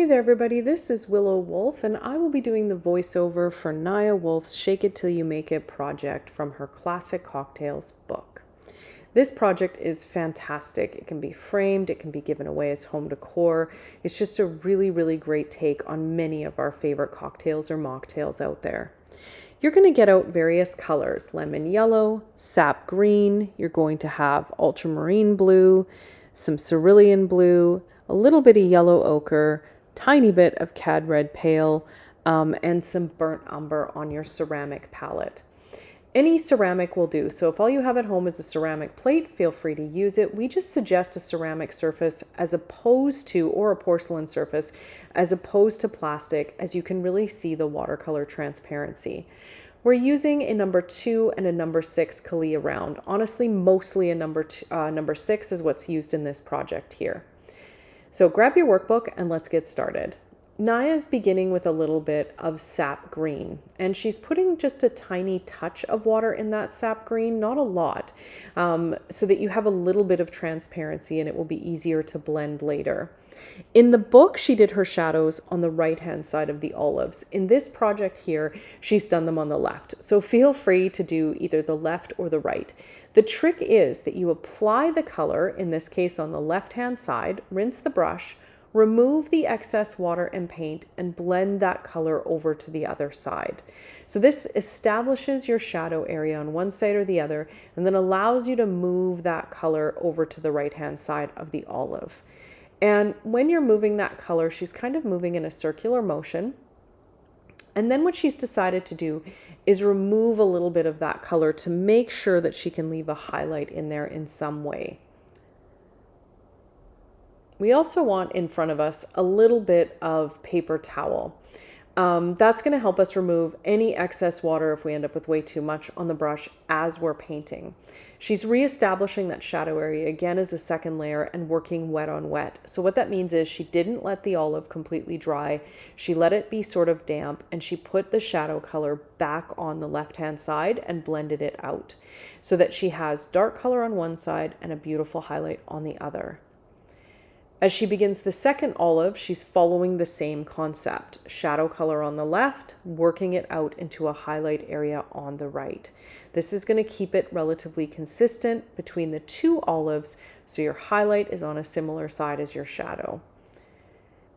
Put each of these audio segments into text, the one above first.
Hey there everybody, this is Willow Wolfe and I will be doing the voiceover for Nia Wolfe's Shake It Till You Make It project from her Classic Cocktails book. This project is fantastic. It can be framed, it can be given away as home decor. It's just a really great take on many of our favorite cocktails or mocktails out there. You're going to get out various colors: lemon yellow, sap green, you're going to have ultramarine blue, some cerulean blue, a little bit of yellow ochre, tiny bit of cad red pale, and some burnt umber on your ceramic palette. Any ceramic will do. So if all you have at home is a ceramic plate, feel free to use it. We just suggest a ceramic surface as opposed to, or a porcelain surface, as opposed to plastic, as you can really see the watercolor transparency. We're using a number 2 and a number 6 Callia round. Honestly, mostly a number 6 is what's used in this project here. So grab your workbook and let's get started. Nia's beginning with a little bit of sap green, and she's putting just a tiny touch of water in that sap green, not a lot, so that you have a little bit of transparency and it will be easier to blend later. In the book, she did her shadows on the right-hand side of the olives. In this project here, she's done them on the left, so feel free to do either the left or the right. The trick is that you apply the color, in this case on the left-hand side, rinse the brush, remove the excess water and paint, and blend that color over to the other side. So this establishes your shadow area on one side or the other, and then allows you to move that color over to the right-hand side of the olive. And when you're moving that color, she's kind of moving in a circular motion. And then what she's decided to do is remove a little bit of that color to make sure that she can leave a highlight in there in some way. We also want in front of us a little bit of paper towel. That's going to help us remove any excess water if we end up with way too much on the brush as we're painting. She's reestablishing that shadow area again as a second layer and working wet on wet. So what that means is she didn't let the olive completely dry. She let it be sort of damp, and she put the shadow color back on the left-hand side and blended it out so that she has dark color on one side and a beautiful highlight on the other. As she begins the second olive, she's following the same concept. Shadow color on the left, working it out into a highlight area on the right. This is going to keep it relatively consistent between the two olives, so your highlight is on a similar side as your shadow.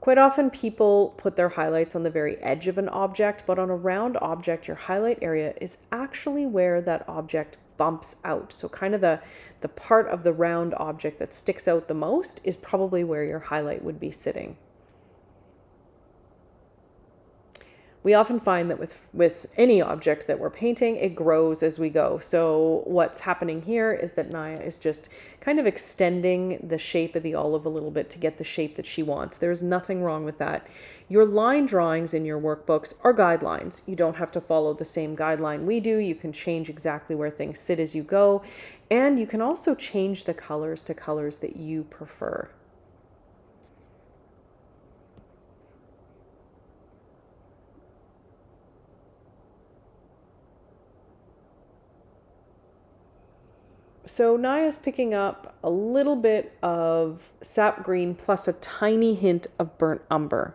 Quite often people put their highlights on the very edge of an object, but on a round object, your highlight area is actually where that object bumps out. So kind of the part of the round object that sticks out the most is probably where your highlight would be sitting. We often find that with any object that we're painting, it grows as we go. So what's happening here is that Nia is just kind of extending the shape of the olive a little bit to get the shape that she wants. There's nothing wrong with that. Your line drawings in your workbooks are guidelines. You don't have to follow the same guideline we do. You can change exactly where things sit as you go. And you can also change the colors to colors that you prefer. So Nia's picking up a little bit of sap green plus a tiny hint of burnt umber.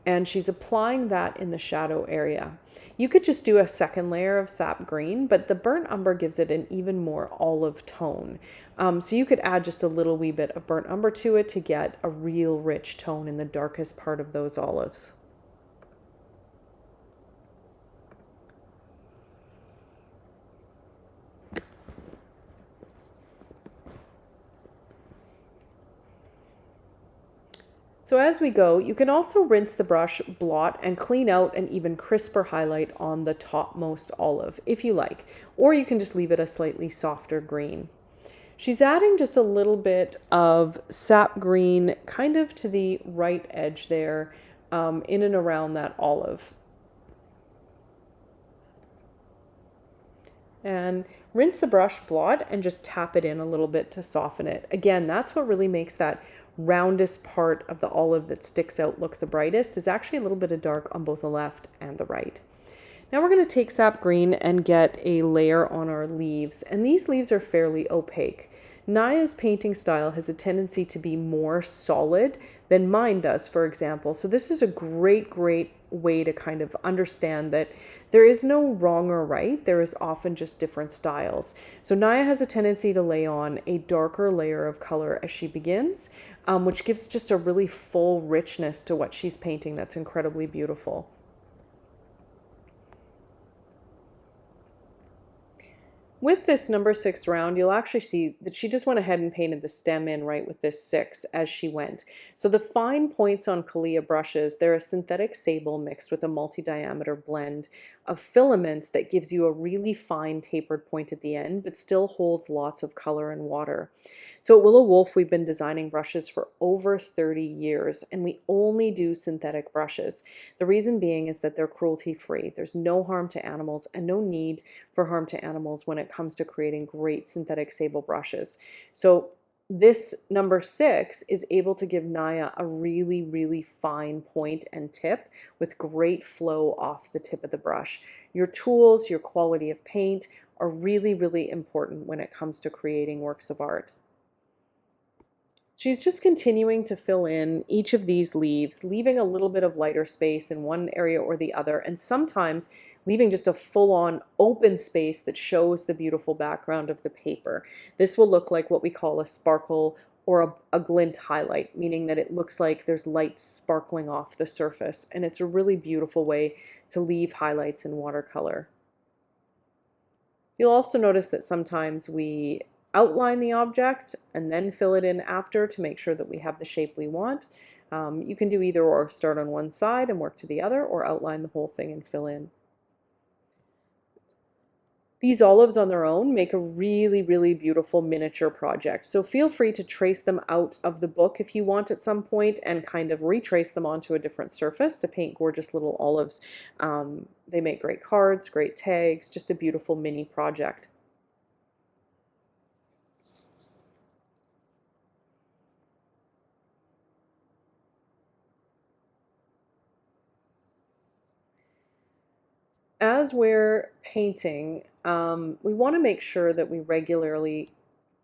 And she's applying that in the shadow area. You could just do a second layer of sap green, but the burnt umber gives it an even more olive tone. So you could add just a little wee bit of burnt umber to it to get a real rich tone in the darkest part of those olives. So as we go, you can also rinse the brush, blot, and clean out an even crisper highlight on the topmost olive, if you like, or you can just leave it a slightly softer green. She's adding just a little bit of sap green kind of to the right edge there, in and around that olive. And rinse the brush, blot, and just tap it in a little bit to soften it. Again, that's what really makes that roundest part of the olive that sticks out look the brightest, is actually a little bit of dark on both the left and the right. Now we're going to take sap green and get a layer on our leaves, and these leaves are fairly opaque. Naya's painting style has a tendency to be more solid than mine does, for example. So this is a great way to kind of understand that there is no wrong or right. There is often just different styles. So Naya has a tendency to lay on a darker layer of color as she begins, which gives just a really full richness to what she's painting that's incredibly beautiful. With this number 6 round, you'll actually see that she just went ahead and painted the stem in right with this 6 as she went. So the fine points on Callia brushes, they're a synthetic sable mixed with a multi-diameter blend of filaments that gives you a really fine tapered point at the end, but still holds lots of color and water. So at Willow Wolfe, we've been designing brushes for over 30 years, and we only do synthetic brushes. The reason being is that they're cruelty-free. There's no harm to animals and no need for harm to animals when it comes to creating great synthetic sable brushes. So this number 6 is able to give Naya a really fine point and tip with great flow off the tip of the brush. Your tools, your quality of paint are really important when it comes to creating works of art. She's just continuing to fill in each of these leaves, leaving a little bit of lighter space in one area or the other, and sometimes leaving just a full-on open space that shows the beautiful background of the paper. This will look like what we call a sparkle or a glint highlight, meaning that it looks like there's light sparkling off the surface, and it's a really beautiful way to leave highlights in watercolor. You'll also notice that sometimes we outline the object and then fill it in after to make sure that we have the shape we want. You can do either or, start on one side and work to the other, or outline the whole thing and fill in. These olives on their own make a really beautiful miniature project. So feel free to trace them out of the book if you want at some point and kind of retrace them onto a different surface to paint gorgeous little olives. They make great cards, great tags, just a beautiful mini project. As we're painting, we want to make sure that we regularly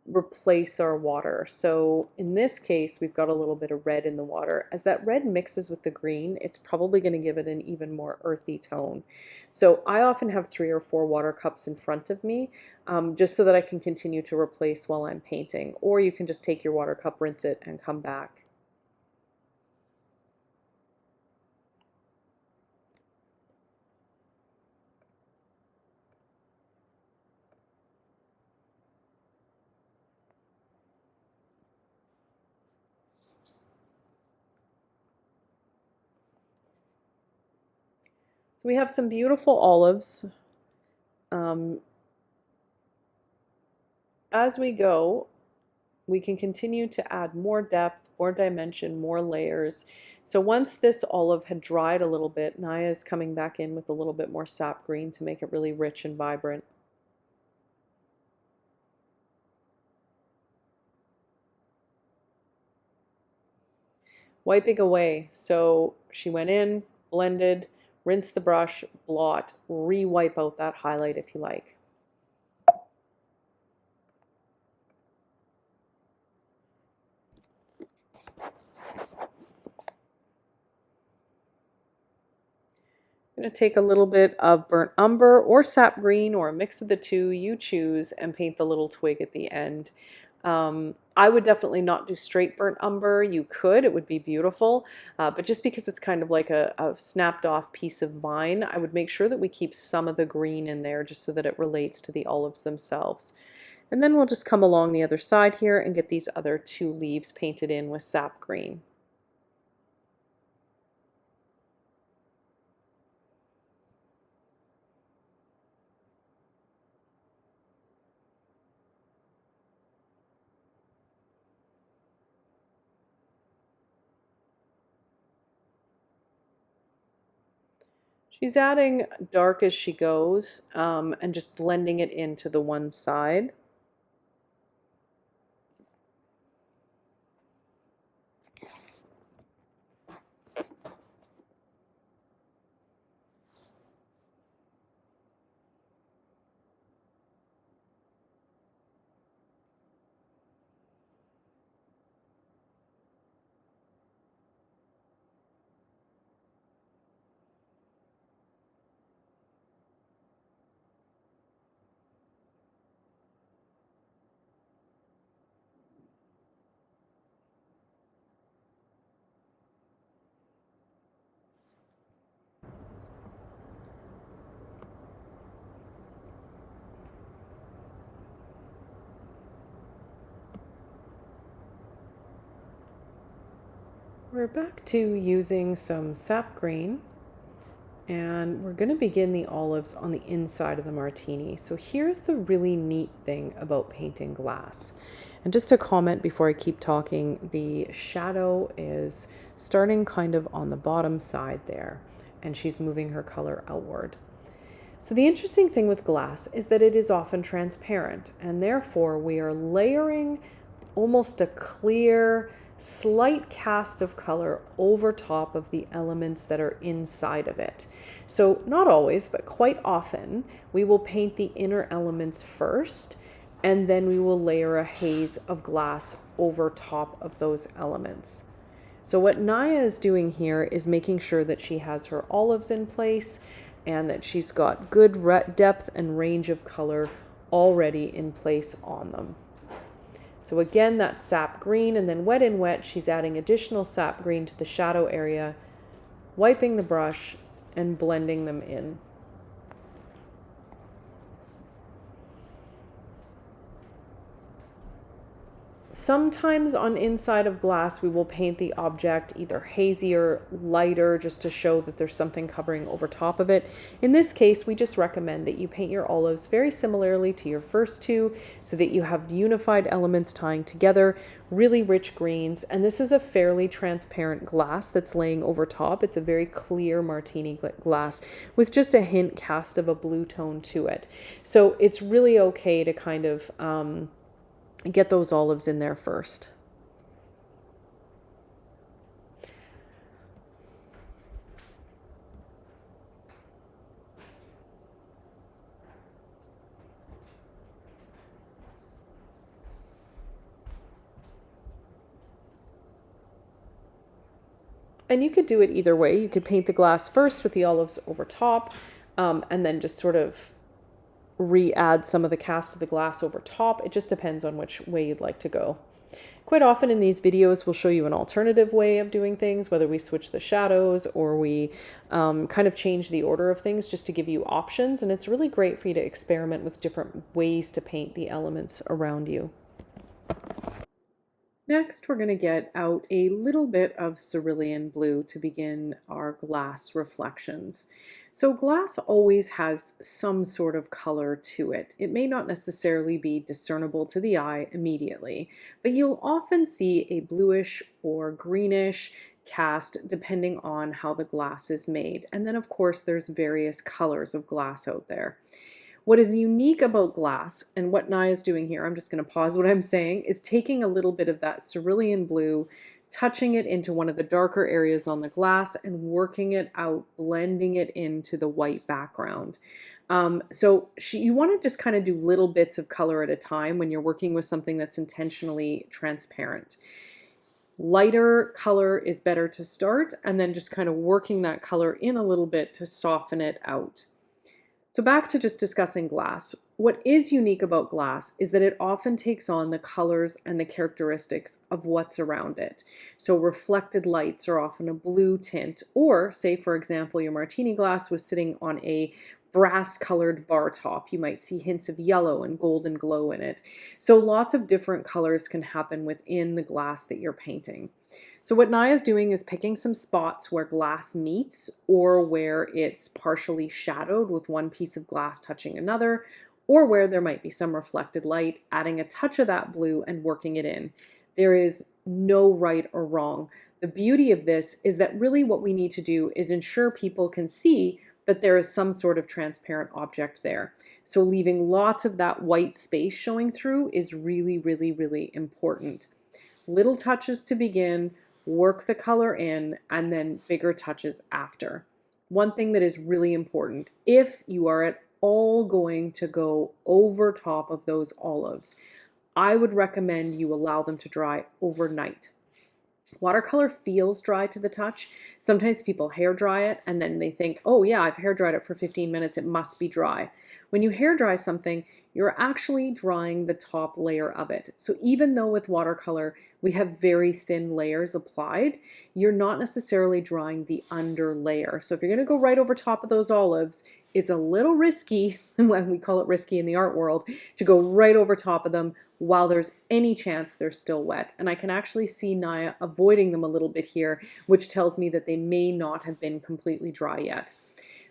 replace our water. So in this case, we've got a little bit of red in the water. As that red mixes with the green, it's probably going to give it an even more earthy tone. So I often have 3 or 4 water cups in front of me, just so that I can continue to replace while I'm painting. Or you can just take your water cup, rinse it, and come back. So we have some beautiful olives. Um, as we go, we can continue to add more depth, more dimension, more layers. So once this olive had dried a little bit, Naya is coming back in with a little bit more sap green to make it really rich and vibrant. Wiping away. So she went in, blended, rinse the brush, blot, re-wipe out that highlight if you like. I'm going to take a little bit of burnt umber or sap green or a mix of the two, you choose, and paint the little twig at the end. I would definitely not do straight burnt umber. You could, it would be beautiful, but just because it's kind of like a snapped off piece of vine, I would make sure that we keep some of the green in there just so that it relates to the olives themselves. And then we'll just come along the other side here and get these other 2 leaves painted in with sap green. She's adding dark as she goes, and just blending it into the one side. We're back to using some sap green, and we're going to begin the olives on the inside of the martini. So here's the really neat thing about painting glass. And just a comment before I keep talking, the shadow is starting kind of on the bottom side there, and she's moving her color outward. So the interesting thing with glass is that it is often transparent, and therefore we are layering almost a clear, slight cast of color over top of the elements that are inside of it. So not always, but quite often, we will paint the inner elements first, and then we will layer a haze of glass over top of those elements. So what Naya is doing here is making sure that she has her olives in place and that she's got good depth and range of color already in place on them. So again, that's sap green, and then wet in wet, she's adding additional sap green to the shadow area, wiping the brush and blending them in. Sometimes on inside of glass, we will paint the object either hazy or lighter just to show that there's something covering over top of it. In this case, we just recommend that you paint your olives very similarly to your first two so that you have unified elements tying together, really rich greens. And this is a fairly transparent glass that's laying over top. It's a very clear martini glass with just a hint cast of a blue tone to it. So it's really okay to kind of get those olives in there first. And you could do it either way. You could paint the glass first with the olives over top, and then just sort of re-add some of the cast of the glass over top. It just depends on which way you'd like to go. Quite often in these videos, we'll show you an alternative way of doing things, whether we switch the shadows or we kind of change the order of things just to give you options. And it's really great for you to experiment with different ways to paint the elements around you. Next, we're going to get out a little bit of cerulean blue to begin our glass reflections. So glass always has some sort of color to it. It may not necessarily be discernible to the eye immediately, but you'll often see a bluish or greenish cast depending on how the glass is made. And then of course there's various colors of glass out there. What is unique about glass, and what Naya is doing here, I'm just going to pause what I'm saying, is taking a little bit of that cerulean blue, touching it into one of the darker areas on the glass and working it out, blending it into the white background. You want to just kind of do little bits of color at a time when you're working with something that's intentionally transparent. Lighter color is better to start, and then just kind of working that color in a little bit to soften it out. So back to just discussing glass. What is unique about glass is that it often takes on the colors and the characteristics of what's around it. So reflected lights are often a blue tint, or say for example your martini glass was sitting on a brass colored bar top. You might see hints of yellow and golden glow in it. So lots of different colors can happen within the glass that you're painting. So what Naya's doing is picking some spots where glass meets or where it's partially shadowed with one piece of glass touching another, or where there might be some reflected light, adding a touch of that blue and working it in. There is no right or wrong. The beauty of this is that really what we need to do is ensure people can see that there is some sort of transparent object there. So leaving lots of that white space showing through is really, really, really important. Little touches to begin, work the color in, and then bigger touches after. One thing that is really important, if you are at all going to go over top of those olives, I would recommend you allow them to dry overnight. Watercolor feels dry to the touch. Sometimes people hair dry it and then they think, oh yeah, I've hair dried it for 15 minutes, it must be dry. When you hair dry something, you're actually drawing the top layer of it. So even though with watercolor we have very thin layers applied, you're not necessarily drawing the under layer. So if you're going to go right over top of those olives, it's a little risky, when we call it risky in the art world, to go right over top of them while there's any chance they're still wet. And I can actually see Naya avoiding them a little bit here, which tells me that they may not have been completely dry yet.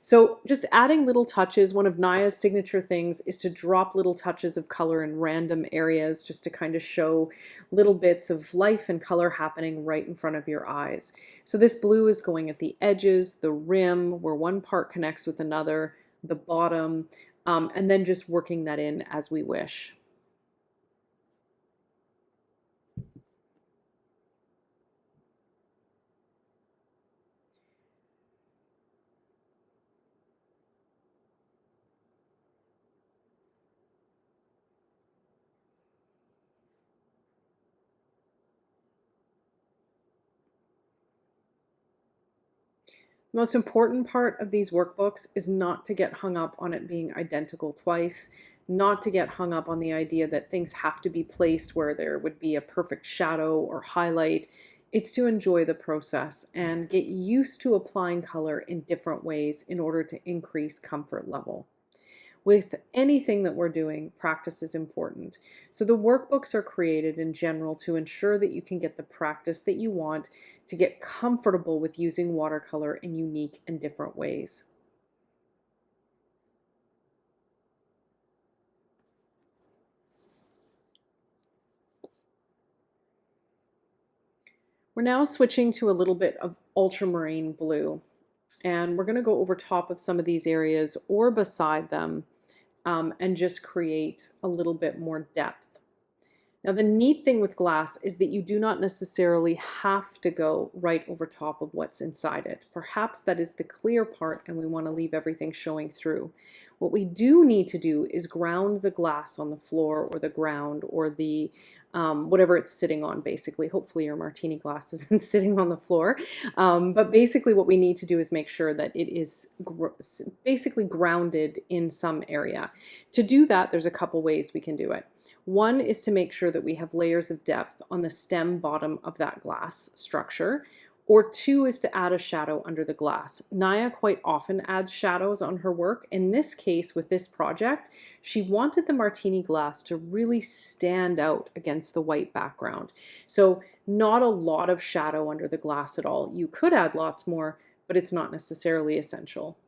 So just adding little touches, one of Naya's signature things is to drop little touches of color in random areas just to kind of show little bits of life and color happening right in front of your eyes. So this blue is going at the edges, the rim, where one part connects with another, the bottom, and then just working that in as we wish. The most important part of these workbooks is not to get hung up on it being identical twice, not to get hung up on the idea that things have to be placed where there would be a perfect shadow or highlight. It's to enjoy the process and get used to applying color in different ways in order to increase comfort level. With anything that we're doing, practice is important. So the workbooks are created in general to ensure that you can get the practice that you want to get comfortable with using watercolor in unique and different ways. We're now switching to a little bit of ultramarine blue, and we're going to go over top of some of these areas or beside them, and just create a little bit more depth. Now, the neat thing with glass is that you do not necessarily have to go right over top of what's inside it. Perhaps that is the clear part and we want to leave everything showing through. What we do need to do is ground the glass on the floor or the ground or the whatever it's sitting on, basically. Hopefully your martini glass isn't sitting on the floor. But basically what we need to do is make sure that it is basically grounded in some area. To do that, there's a couple ways we can do it. One is to make sure that we have layers of depth on the stem bottom of that glass structure, or two is to add a shadow under the glass. Naya quite often adds shadows on her work. In this case, with this project, she wanted the martini glass to really stand out against the white background. So not a lot of shadow under the glass at all. You could add lots more, but it's not necessarily essential.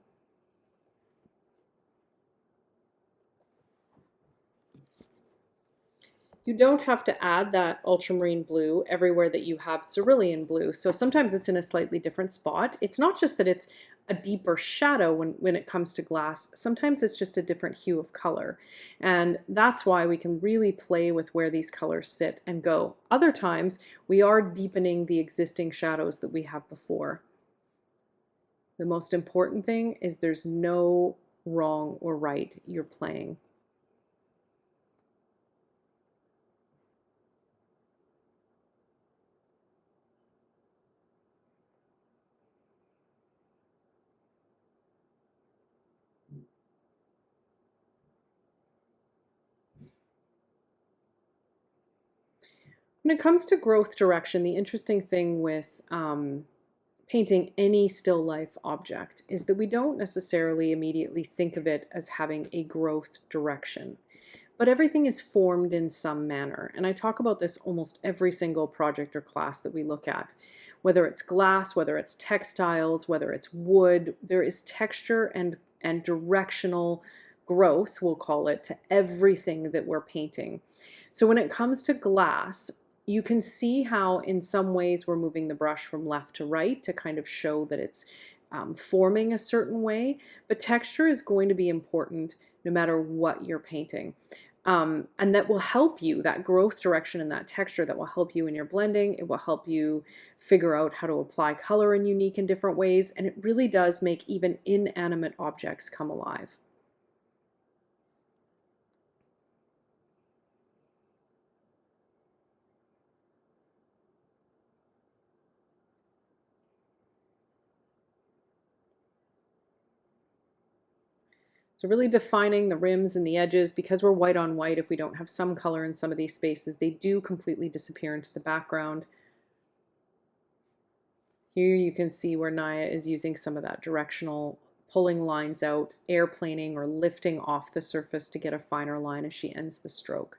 You don't have to add that ultramarine blue everywhere that you have cerulean blue. So sometimes it's in a slightly different spot. It's not just that it's a deeper shadow when it comes to glass. Sometimes it's just a different hue of color. And that's why we can really play with where these colors sit and go. Other times we are deepening the existing shadows that we have before. The most important thing is there's no wrong or right. You're playing. When it comes to growth direction, the interesting thing with painting any still life object is that we don't necessarily immediately think of it as having a growth direction. But everything is formed in some manner. And I talk about this almost every single project or class that we look at. Whether it's glass, whether it's textiles, whether it's wood, there is texture and directional growth, we'll call it, to everything that we're painting. So when it comes to glass, you can see how in some ways we're moving the brush from left to right to kind of show that it's forming a certain way, but texture is going to be important no matter what you're painting. And that will help you, that growth direction and that texture, that will help you in your blending. It will help you figure out how to apply color in unique and different ways, and it really does make even inanimate objects come alive. So really defining the rims and the edges. Because we're white on white, if we don't have some color in some of these spaces, they do completely disappear into the background. Here you can see where Naya is using some of that directional pulling lines out, airplaning or lifting off the surface to get a finer line as she ends the stroke.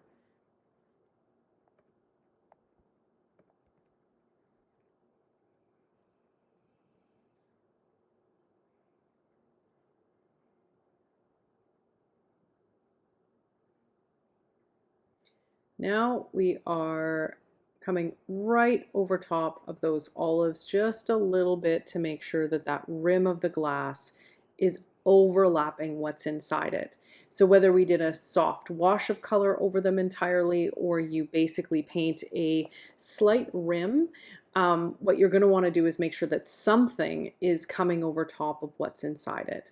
Now we are coming right over top of those olives just a little bit to make sure that that rim of the glass is overlapping what's inside it. So whether we did a soft wash of color over them entirely, or you basically paint a slight rim, what you're going to want to do is make sure that something is coming over top of what's inside it.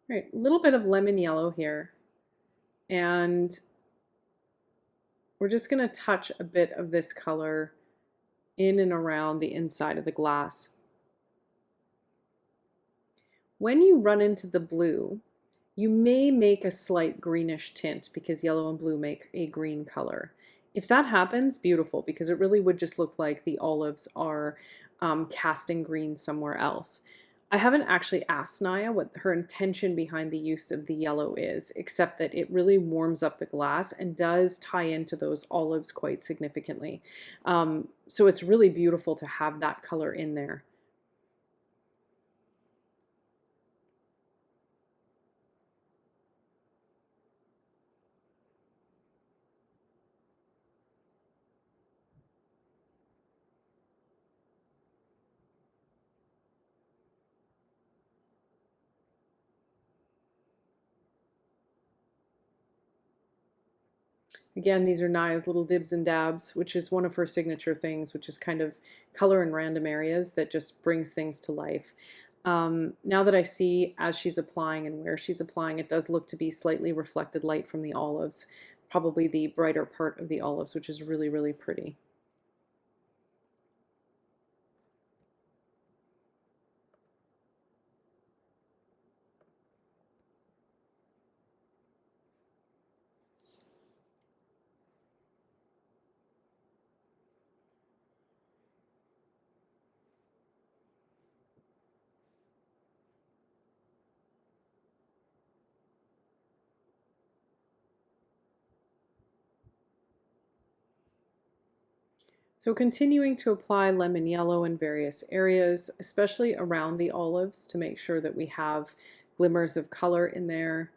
Right, a little bit of lemon yellow here, and we're just going to touch a bit of this color in and around the inside of the glass. When you run into the blue, you may make a slight greenish tint because yellow and blue make a green color. If that happens, beautiful, because it really would just look like the olives are casting green somewhere else. I haven't actually asked Naya what her intention behind the use of the yellow is, except that it really warms up the glass and does tie into those olives quite significantly. So it's really beautiful to have that color in there. Again, these are Naya's little dibs and dabs, which is one of her signature things, which is kind of color in random areas that just brings things to life. Now that I see as she's applying and where she's applying, it does look to be slightly reflected light from the olives, probably the brighter part of the olives, which is really, really pretty. So continuing to apply lemon yellow in various areas, especially around the olives, to make sure that we have glimmers of color in there.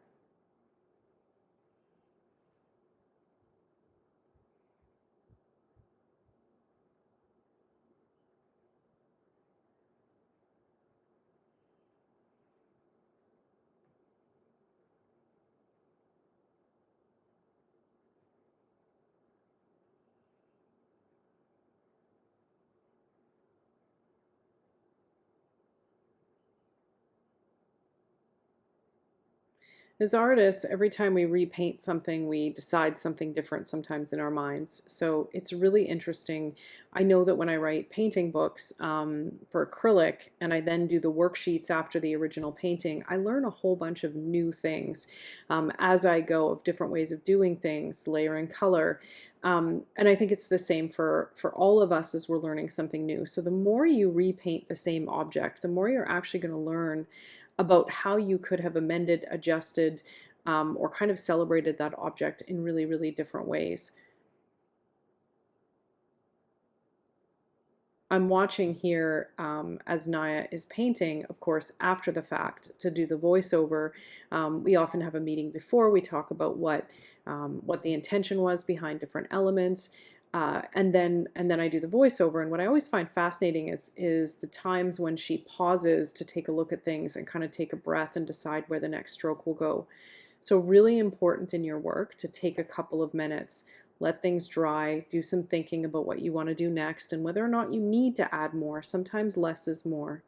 As artists, every time we repaint something, we decide something different sometimes in our minds. So it's really interesting. I know that when I write painting books for acrylic and I then do the worksheets after the original painting, I learn a whole bunch of new things as I go, of different ways of doing things, layering color. And I think it's the same for all of us as we're learning something new. So the more you repaint the same object, the more you're actually going to learn about how you could have amended, adjusted, or kind of celebrated that object in really, really different ways. I'm watching here as Naya is painting, of course, after the fact to do the voiceover. We often have a meeting before. We talk about what the intention was behind different elements. And then I do the voiceover. And what I always find fascinating is the times when she pauses to take a look at things and kind of take a breath and decide where the next stroke will go. So really important in your work to take a couple of minutes, let things dry, do some thinking about what you want to do next and whether or not you need to add more. Sometimes less is more.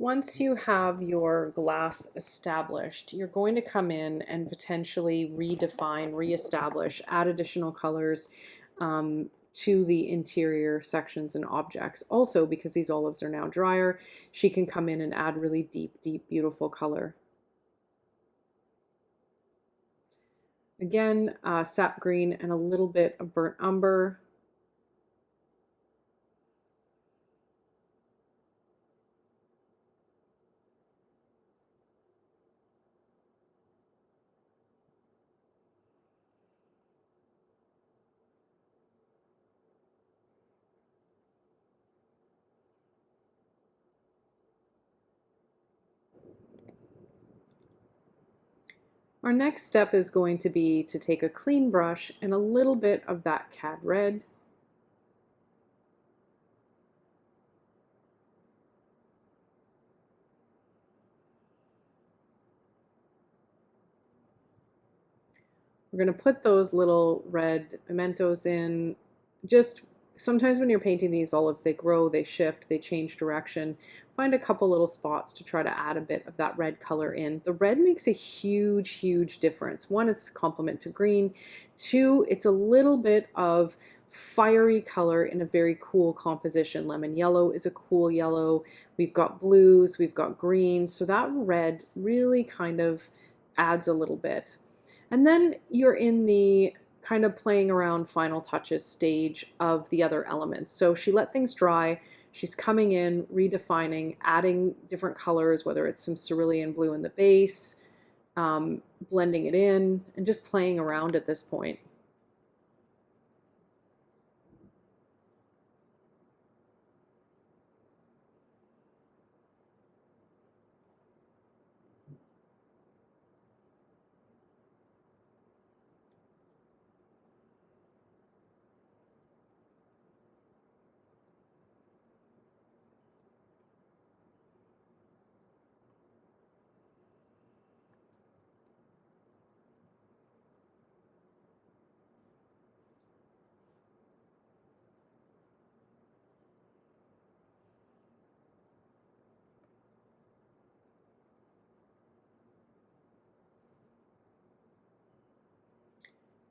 Once you have your glass established, you're going to come in and potentially redefine, reestablish, add additional colors to the interior sections and objects. Also, because these olives are now drier, she can come in and add really deep, deep, beautiful color. Again, sap green and a little bit of burnt umber. Our next step is going to be to take a clean brush and a little bit of that cad red. We're going to put those little red pimentos in. Just sometimes when you're painting these olives, they grow, they shift, they change direction. Find a couple little spots to try to add a bit of that red color in. The red makes a huge, huge difference. One, it's a complement to green. Two, it's a little bit of fiery color in a very cool composition. Lemon yellow is a cool yellow. We've got blues, we've got greens. So that red really kind of adds a little bit. And then you're in the kind of playing around final touches stage of the other elements. So she let things dry. She's coming in, redefining, adding different colors, whether it's some cerulean blue in the base, blending it in, and just playing around at this point.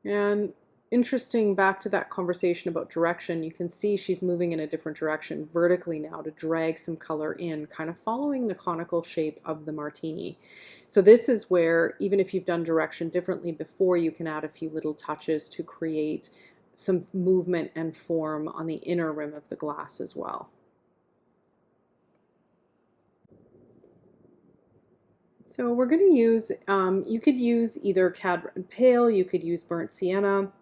And interesting, back to that conversation about direction, you can see she's moving in a different direction vertically now to drag some color in, kind of following the conical shape of the martini. So this is where, even if you've done direction differently before, you can add a few little touches to create some movement and form on the inner rim of the glass as well. So we're going to use, you could use either cad red pale, you could use burnt sienna,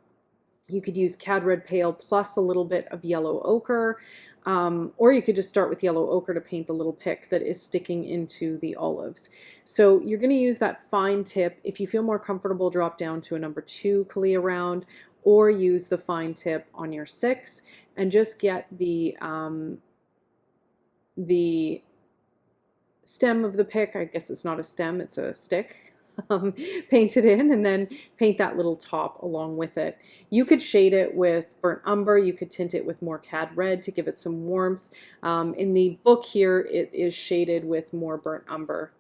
you could use cad red pale plus a little bit of yellow ochre, or you could just start with yellow ochre to paint the little pick that is sticking into the olives. So you're going to use that fine tip. If you feel more comfortable, drop down to a number 2 Callia round, or use the fine tip on your 6, and just get the stem of the pick, I guess it's not a stem, it's a stick, paint it in, and then paint that little top along with it. You could shade it with burnt umber, you could tint it with more cad red to give it some warmth. In the book here, it is shaded with more burnt umber.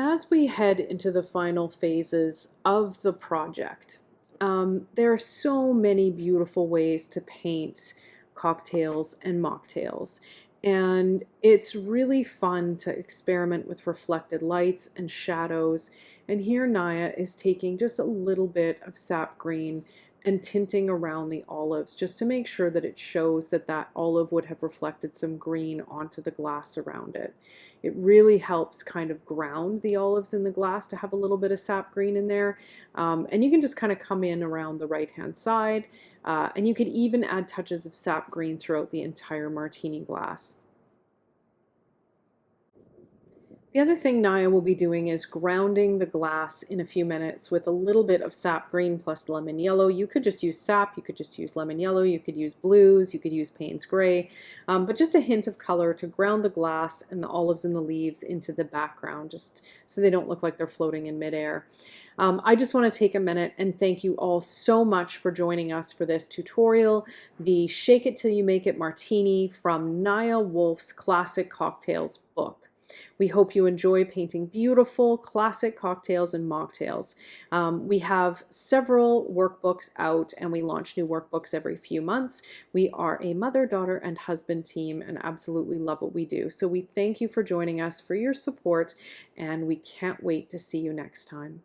As we head into the final phases of the project, there are so many beautiful ways to paint cocktails and mocktails. And it's really fun to experiment with reflected lights and shadows. And here Naya is taking just a little bit of sap green and tinting around the olives just to make sure that it shows that that olive would have reflected some green onto the glass around it. It really helps kind of ground the olives in the glass to have a little bit of sap green in there. And you can just kind of come in around the right-hand side, and you could even add touches of sap green throughout the entire martini glass. The other thing Naya will be doing is grounding the glass in a few minutes with a little bit of sap green plus lemon yellow. You could just use sap, you could just use lemon yellow, you could use blues, you could use Payne's gray, but just a hint of color to ground the glass and the olives and the leaves into the background, just so they don't look like they're floating in midair. I just want to take a minute and thank you all so much for joining us for this tutorial, the Shake It Till You Make It Martini from Naya Wolfe's Classic Cocktails book. We hope you enjoy painting beautiful classic cocktails and mocktails. We have several workbooks out and we launch new workbooks every few months. We are a mother, daughter, and husband team and absolutely love what we do. So we thank you for joining us, for your support, and we can't wait to see you next time.